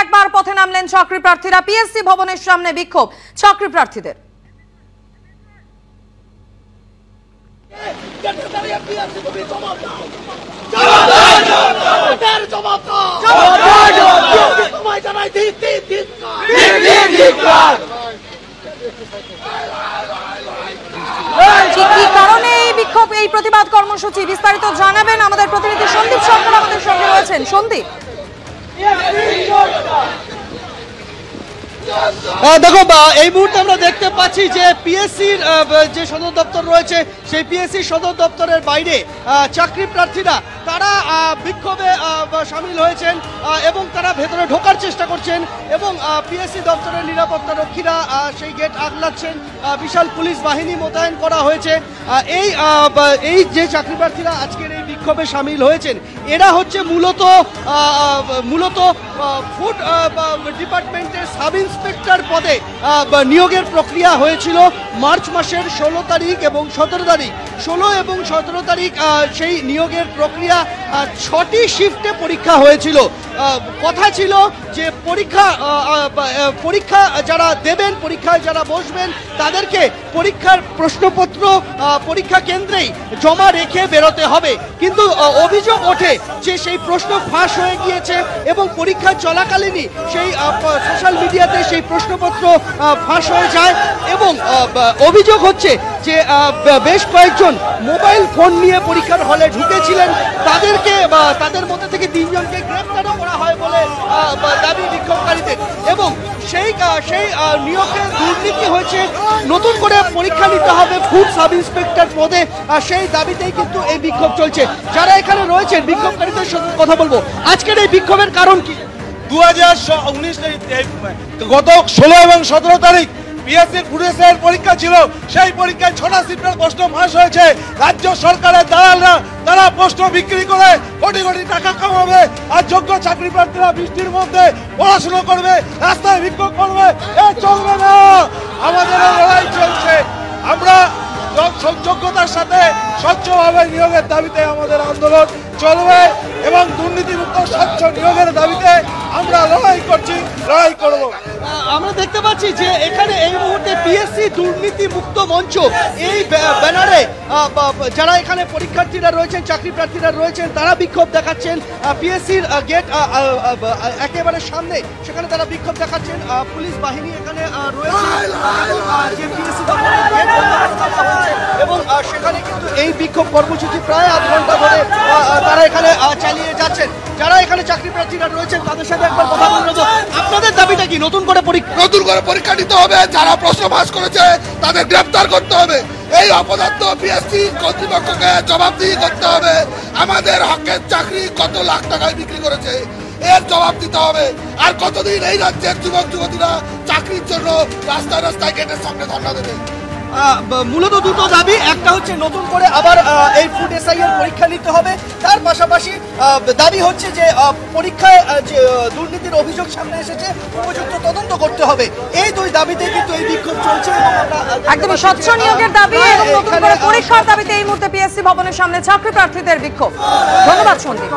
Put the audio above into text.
একবার পথে নামলেন চাকরি প্রার্থীরা। পিএসসি ভবনের সামনে বিক্ষোভ চাকরি প্রার্থীদের। কি কারণে এই বিক্ষোভ, এই প্রতিবাদ কর্মসূচি, বিস্তারিত জানাবেন আমাদের প্রতিনিধি সন্দীপ সরকার আমাদের সঙ্গে রয়েছেন। সন্দীপ, দেখো এই মুহূর্তে আমরা দেখতে পাচ্ছি যে পিএসসির যে সদর দপ্তর রয়েছে সেই পিএসসি সদর দপ্তরের বাইরে চাকরি প্রার্থীরা তারা বিক্ষোভে সামিল হয়েছেন এবং তারা ভেতরে ঢোকার চেষ্টা করছেন এবং পিএসসি দপ্তরের নিরাপত্তা রক্ষীরা সেই গেট আগলাচ্ছেন। বিশাল পুলিশ বাহিনী মোতায়েন করা হয়েছে। এই যে চাকরি প্রার্থীরা আজকের এই বিক্ষোভে সামিল হয়েছেন এরা হচ্ছে মূলত ফুড ডিপার্টমেন্টের সাব ইন্সপেক্টর পদে নিয়োগের প্রক্রিয়া হয়েছিল মার্চ মাসের 16 তারিখ এবং 17 তারিখ। 16 এবং 17 তারিখ সেই নিয়োগের প্রক্রিয়া 6টি শিফটে পরীক্ষা হয়েছিল। কথা ছিল যে পরীক্ষা যারা দেবেন, পরীক্ষায় যারা বসবেন তাদেরকে পরীক্ষার প্রশ্নপত্র পরীক্ষা কেন্দ্রেই জমা রেখে বেরোতে হবে। কিন্তু অভিযোগ ওঠে যে সেই প্রশ্ন ফাঁস হয়ে গিয়েছে এবং পরীক্ষা চলাকালীনই সেই সোশ্যাল মিডিয়াতে সেই প্রশ্নপত্র ফাঁস হয়ে যায় এবং অভিযোগ হচ্ছে যে বেশ কয়েকজন মোবাইল ফোন নিয়ে পরীক্ষার হলে ঢুকেছিলেন। তাদের মধ্যে থেকে 3 জনকে গ্রেফতারও করা হয় বলে দাবি বিক্ষোভকারীদের এবং সেই নিয়োগে দুর্নীতি হয়েছে। নতুন করে পরীক্ষা নিতে হবে ফুড সাব ইন্সপেক্টর পদে, সেই দাবিতেই কিন্তু এই বিক্ষোভ চলছে। যারা এখানে রয়েছেন বিক্ষোভকারীদের সাথে কথা বলবো। আজকের এই বিক্ষোভের কারণ কি? 2019 গত 16 এবং 17 তারিখ পিএসসি ফুডের পরীক্ষা ছিল। সেই পরীক্ষায় 6টা শিফটের প্রশ্ন ফাঁস হয়েছে। রাজ্য সরকারের দালালরা তারা প্রশ্ন বিক্রি করে কোটি কোটি টাকা কামাবে আর যোগ্য চাকরি প্রার্থীরা বৃষ্টির মধ্যে পড়াশোনা করবে, রাস্তায় বিক্ষোভ করবে। এ চলবে না, আমাদের লড়াই চলছে। আমরা যোগ্যতার সাথে স্বচ্ছভাবে নিয়োগের দাবিতে আমাদের আন্দোলন চলবে এবং দুর্নীতিমুক্ত স্বচ্ছ নিয়োগের দাবিতে আমরা লড়াই করছি, লড়াই করব। আমরা দেখতে পাচ্ছি যে এখানে এই মুহূর্তে পিএসসি দুর্নীতি মুক্ত মঞ্চ এই ব্যানারে যারা এখানে পরীক্ষার্থীরা রয়েছেন, চাকরি প্রার্থীরা রয়েছেন তারা বিক্ষোভ দেখাচ্ছেন। পিএসসির গেট একেবারে সামনে, সেখানে তারা বিক্ষোভ দেখাচ্ছেন। পুলিশ বাহিনী এখানে রয়েছে এবং সেখানে কিন্তু এই বিক্ষোভ কর্মসূচি প্রায় আধ ঘন্টা ধরে তারা এখানে চালিয়ে যাচ্ছেন। যারা এখানে চাকরি প্রার্থীরা রয়েছেন তাদের সাথে একবার কথা বলবো। আপনাদের দাবিটা কি? নতুন করে পরীক্ষা নিতে হবে, যারা প্রশ্ন ফাঁস করেছে তাদের গ্রেফতার করতে হবে। এই অপদার্থ পিএসসি কর্তৃপক্ষকে জবাবদিহি করতে হবে। আমাদের হকের চাকরি কত লাখ টাকায় বিক্রি করেছে এর জবাব দিতে হবে। আর কতদিন এই রাজ্যের যুবক যুবতীরা চাকরির জন্য রাস্তায় রাস্তায় গেটের সামনে ধর্ণা দেবে? মূলত দুটো দাবি, একটা হচ্ছে নতুন করে আবার এই ফুড এসআই এর পরীক্ষা নিতে হবে, তার পাশাপাশি দাবি হচ্ছে যে পরীক্ষায় যে দুর্নীতির অভিযোগ সামনে এসেছে উপযুক্ত তদন্ত করতে হবে। এই দুই দাবিতে কিন্তু এই বিক্ষোভ চলছে এবং একদমই স্বচ্ছ নিয়োগের দাবি এবং নতুন করে পরীক্ষার দাবিতে এই মুহূর্তে পিএসসি ভবনের সামনে চাকরি প্রার্থীদের বিক্ষোভ। ধন্যবাদ সন্দীপ।